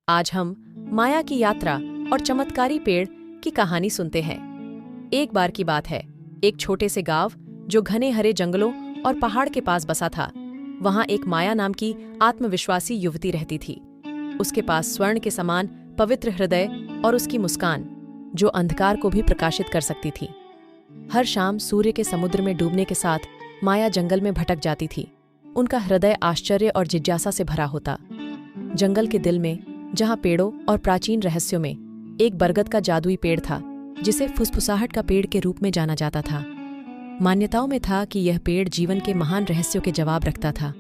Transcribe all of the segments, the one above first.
आज हम माया की यात्रा और चमत्कारी पेड़ की कहानी सुनते हैं। एक बार की बात है, एक छोटे से गांव जो घने हरे जंगलों और पहाड़ के पास बसा था। वहां एक माया नाम की आत्मविश्वासी युवती रहती थी। उसके पास स्वर्ण के समान पवित्र हृदय और उसकी मुस्कान जो अंधकार को भी प्रकाशित कर सकती थी। हर शाम सूर्य के समुद्र में डूबने के साथ माया जंगल में भटक जाती थी। उनका हृदय आश्चर्य और जिज्ञासा से भरा होता। जंगल के दिल में, जहां पेड़ों और प्राचीन रहस्यों में, एक बरगद का जादुई पेड़ था जिसे फुसफुसाहट का पेड़ के रूप में जाना जाता था। मान्यताओं में था कि यह पेड़ जीवन के महान रहस्यों के जवाब रखता था।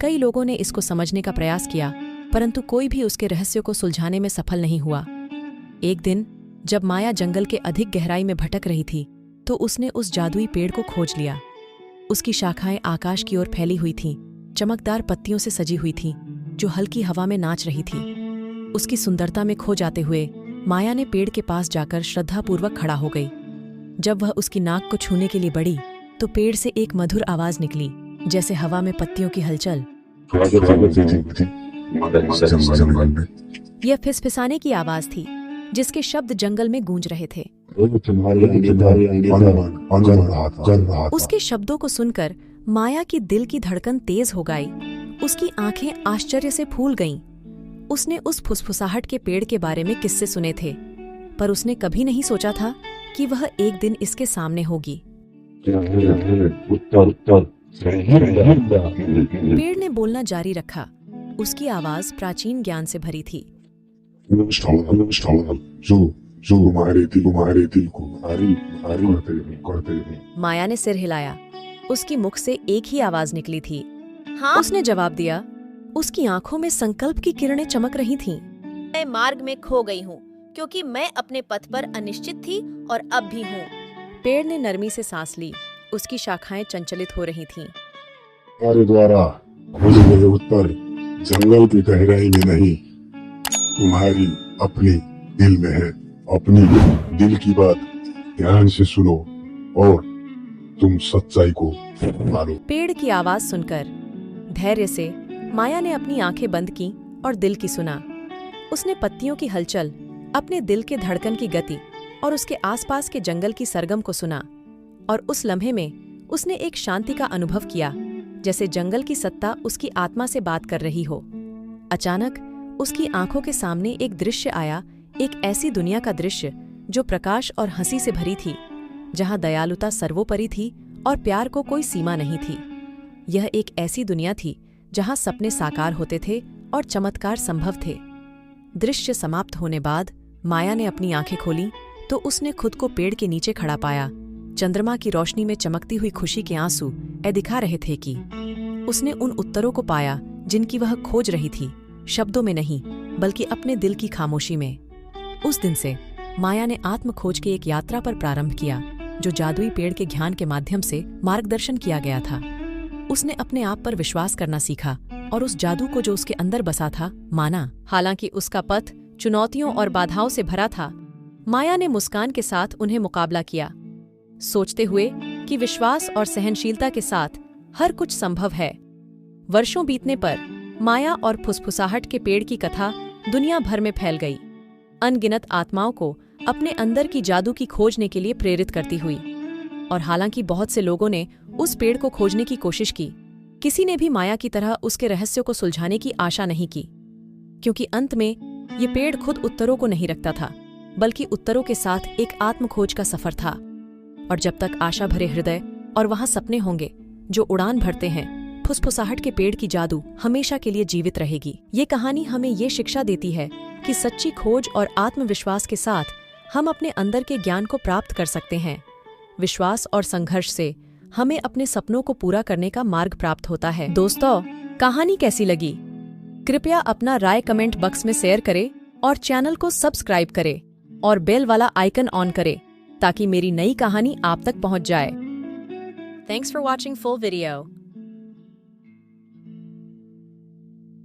कई लोगों ने इसको समझने का प्रयास किया, परंतु कोई भी उसके रहस्यों को सुलझाने में सफल नहीं हुआ। एक दिन जब माया जंगल के अधिक गहराई में भटक रही थी, तो उसने उस जादुई पेड़ को खोज लिया। उसकी शाखाएं आकाश की ओर फैली हुई थीं, चमकदार पत्तियों से सजी हुई थीं, जो हल्की हवा में नाच रही थी। उसकी सुंदरता में खो जाते हुए माया ने पेड़ के पास जाकर श्रद्धापूर्वक खड़ा हो गई। जब वह उसकी नाक को छूने के लिए बढ़ी, तो पेड़ से एक मधुर आवाज निकली, जैसे हवा में पत्तियों की हलचल। यह फिसफिसाने की आवाज थी, जिसके शब्द जंगल में गूंज रहे थे। उसके शब्दों को सुनकर माया की दिल की धड़कन तेज हो गई। उसकी आंखें आश्चर्य से फूल गईं। उसने उस फुसफुसाहट के पेड़ के बारे में किस्से सुने थे, पर उसने कभी नहीं सोचा था कि वह एक दिन इसके सामने होगी। पेड़ ने बोलना जारी रखा। उसकी आवाज प्राचीन ज्ञान से भरी थी। माया ने सिर हिलाया। उसकी मुख से एक ही आवाज निकली थी, हाँ। उसने जवाब दिया। उसकी आंखों में संकल्प की किरणें चमक रही थीं। मैं मार्ग में खो गई हूँ, क्योंकि मैं अपने पथ पर अनिश्चित थी और अब भी हूँ। पेड़ ने नरमी से सांस ली। उसकी शाखाएं चंचलित हो रही थीं। तुम्हारे द्वारा खोजे गए उत्तर जंगल की गहराई में नहीं, तुम्हारी अपनी दिल में है। अपनी दिल की बात ध्यान से सुनो और तुम सच्चाई को मानो। पेड़ की आवाज सुनकर धैर्य से माया ने अपनी आंखें बंद की और दिल की सुना। उसने पत्तियों की हलचल, अपने दिल के धड़कन की गति और उसके आसपास के जंगल की सरगम को सुना। और उस लम्हे में उसने एक शांति का अनुभव किया, जैसे जंगल की सत्ता उसकी आत्मा से बात कर रही हो। अचानक उसकी आंखों के सामने एक दृश्य आया, एक ऐसी दुनिया का दृश्य जो प्रकाश और हंसी से भरी थी, जहां दयालुता सर्वोपरि थी और प्यार को कोई सीमा नहीं थी। यह एक ऐसी दुनिया थी जहां सपने साकार होते थे और चमत्कार संभव थे। दृश्य समाप्त होने बाद माया ने अपनी आंखें खोली तो उसने खुद को पेड़ के नीचे खड़ा पाया। चंद्रमा की रोशनी में चमकती हुई खुशी के आंसू दिखा रहे थे कि उसने उन उत्तरों को पाया जिनकी वह खोज रही थी, शब्दों में नहीं बल्कि अपने दिल की खामोशी में। उस दिन से माया ने आत्म खोज की एक यात्रा पर प्रारंभ किया, जो जादुई पेड़ के ज्ञान के माध्यम से मार्गदर्शन किया गया था। उसने अपने आप पर विश्वास करना सीखा और उस जादू को जो उसके अंदर बसा था माना। हालांकि उसका पथ चुनौतियों और बाधाओं से भरा था, माया ने मुस्कान के साथ उन्हें मुकाबला किया, सोचते हुए कि विश्वास और सहनशीलता के साथ हर कुछ संभव है। वर्षों बीतने पर माया और फुसफुसाहट के पेड़ की कथा दुनिया भर में फैल गई, अनगिनत आत्माओं को अपने अंदर की जादू की खोजने के लिए प्रेरित करती हुई। और हालांकि बहुत से लोगों ने उस पेड़ को खोजने की कोशिश की, किसी ने भी माया की तरह उसके रहस्यों को सुलझाने की आशा नहीं की, क्योंकि अंत में ये पेड़ खुद उत्तरों को नहीं रखता था, बल्कि उत्तरों के साथ एक आत्मखोज का सफर था। और जब तक आशा भरे हृदय और वहां सपने होंगे जो उड़ान भरते हैं, फुसफुसाहट के पेड़ की जादू हमेशा के लिए जीवित रहेगी। ये कहानी हमें ये शिक्षा देती है कि सच्ची खोज और आत्मविश्वास के साथ हम अपने अंदर के ज्ञान को प्राप्त कर सकते हैं। विश्वास और संघर्ष से हमें अपने सपनों को पूरा करने का मार्ग प्राप्त होता है। दोस्तों, कहानी कैसी लगी? कृपया अपना राय कमेंट बॉक्स में शेयर करें और चैनल को सब्सक्राइब करें और बेल वाला आइकन ऑन करें ताकि मेरी नई कहानी आप तक पहुंच जाए। Thanks for watching full video.